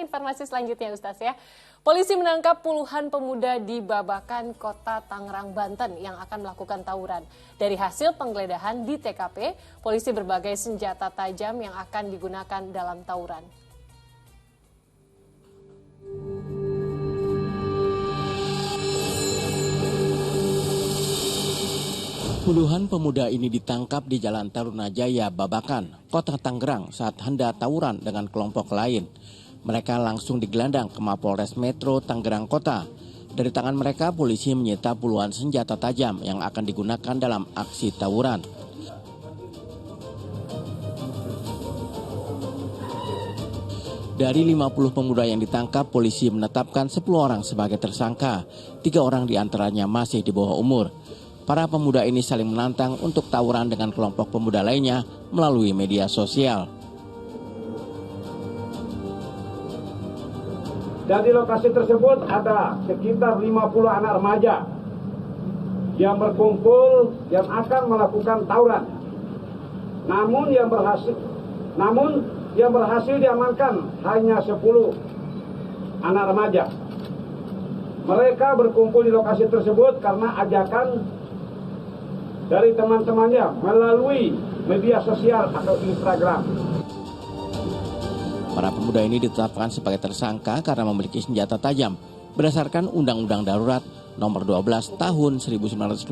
informasi selanjutnya Ustaz ya. Polisi menangkap puluhan pemuda di Babakan, Kota Tangerang, Banten yang akan melakukan tawuran. Dari hasil penggeledahan di TKP, polisi berbagai senjata tajam yang akan digunakan dalam tawuran. Puluhan pemuda ini ditangkap di Jalan Tarunajaya, Babakan, Kota Tangerang saat hendak tawuran dengan kelompok lain. Mereka langsung digelandang ke Mapolres Metro Tangerang Kota. Dari tangan mereka, polisi menyita puluhan senjata tajam yang akan digunakan dalam aksi tawuran. Dari 50 pemuda yang ditangkap, polisi menetapkan 10 orang sebagai tersangka. 3 orang diantaranya masih di bawah umur. Para pemuda ini saling menantang untuk tawuran dengan kelompok pemuda lainnya melalui media sosial. Dan di lokasi tersebut ada sekitar 50 anak remaja yang berkumpul yang akan melakukan tawuran. Namun yang berhasil diamankan hanya 10 anak remaja. Mereka berkumpul di lokasi tersebut karena ajakan dari teman-temannya melalui media sosial atau Instagram. Para pemuda ini ditetapkan sebagai tersangka karena memiliki senjata tajam berdasarkan Undang-Undang Darurat Nomor 12 Tahun 1951.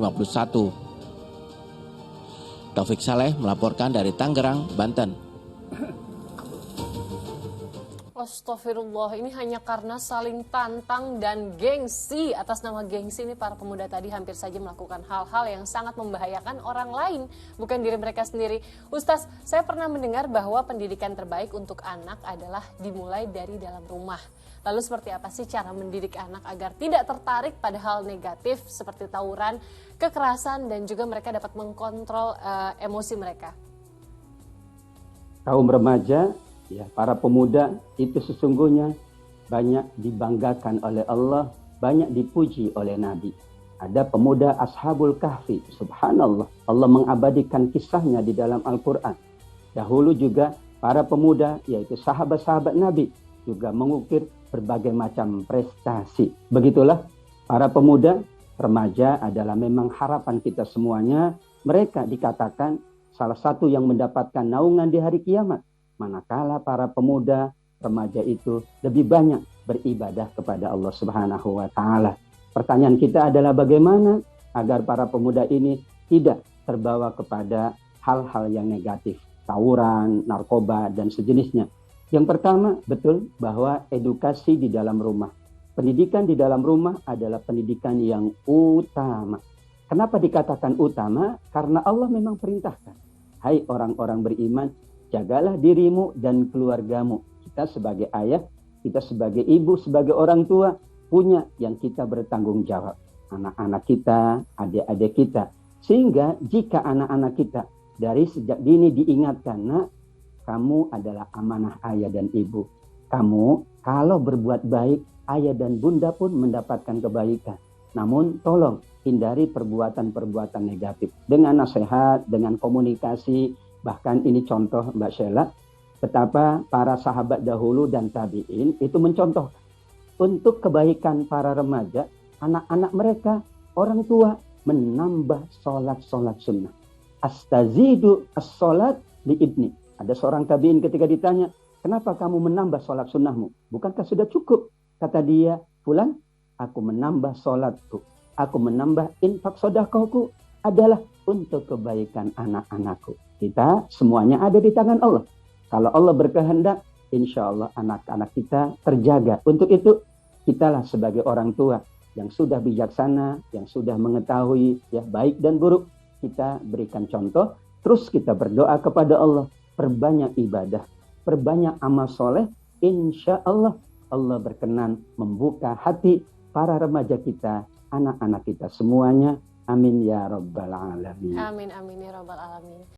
Taufik Saleh melaporkan dari Tangerang, Banten. Astagfirullah, ini hanya karena saling tantang dan gengsi. Atas nama gengsi ini para pemuda tadi hampir saja melakukan hal-hal yang sangat membahayakan orang lain, bukan diri mereka sendiri. Ustaz, saya pernah mendengar bahwa pendidikan terbaik untuk anak adalah dimulai dari dalam rumah. Lalu seperti apa sih cara mendidik anak agar tidak tertarik pada hal negatif seperti tawuran, kekerasan, dan juga mereka dapat mengkontrol emosi mereka? Kaum remaja, ya, para pemuda itu sesungguhnya banyak dibanggakan oleh Allah, banyak dipuji oleh Nabi. Ada pemuda Ashabul Kahfi, subhanallah, Allah mengabadikan kisahnya di dalam Al-Quran. Dahulu juga para pemuda, yaitu sahabat-sahabat Nabi, juga mengukir berbagai macam prestasi. Begitulah para pemuda, remaja adalah memang harapan kita semuanya. Mereka dikatakan salah satu yang mendapatkan naungan di hari kiamat. Manakala para pemuda, remaja itu lebih banyak beribadah kepada Allah Subhanahu wa Ta'ala. Pertanyaan kita adalah bagaimana agar para pemuda ini tidak terbawa kepada hal-hal yang negatif, tawuran, narkoba, dan sejenisnya. Yang pertama, betul bahwa edukasi di dalam rumah. Pendidikan di dalam rumah adalah pendidikan yang utama. Kenapa dikatakan utama? Karena Allah memang perintahkan. Hai orang-orang beriman, jagalah dirimu dan keluargamu. Kita sebagai ayah, kita sebagai ibu, sebagai orang tua, punya yang kita bertanggung jawab. Anak-anak kita, adik-adik kita. Sehingga jika anak-anak kita dari sejak dini diingatkan, nak, kamu adalah amanah ayah dan ibu. Kamu kalau berbuat baik, ayah dan bunda pun mendapatkan kebaikan. Namun tolong hindari perbuatan-perbuatan negatif. Dengan nasihat, dengan komunikasi. Bahkan ini contoh Mbak Sheila, betapa para sahabat dahulu dan tabi'in itu mencontoh untuk kebaikan para remaja, anak-anak mereka, orang tua menambah sholat-sholat sunnah. Astazidu as-sholat li ibni. Ada seorang tabi'in ketika ditanya, kenapa kamu menambah sholat sunnahmu? Bukankah sudah cukup? Kata dia, Fulan, aku menambah sholatku, aku menambah infak sedekahku adalah untuk kebaikan anak-anakku. Kita semuanya ada di tangan Allah. Kalau Allah berkehendak, insya Allah anak-anak kita terjaga. Untuk itu, kitalah sebagai orang tua yang sudah bijaksana, yang sudah mengetahui ya baik dan buruk, kita berikan contoh. Terus kita berdoa kepada Allah, perbanyak ibadah, perbanyak amal soleh. Insya Allah, Allah berkenan membuka hati para remaja kita, anak-anak kita semuanya. Amin ya rabbal alamin. Amin, amin ya rabbal alamin.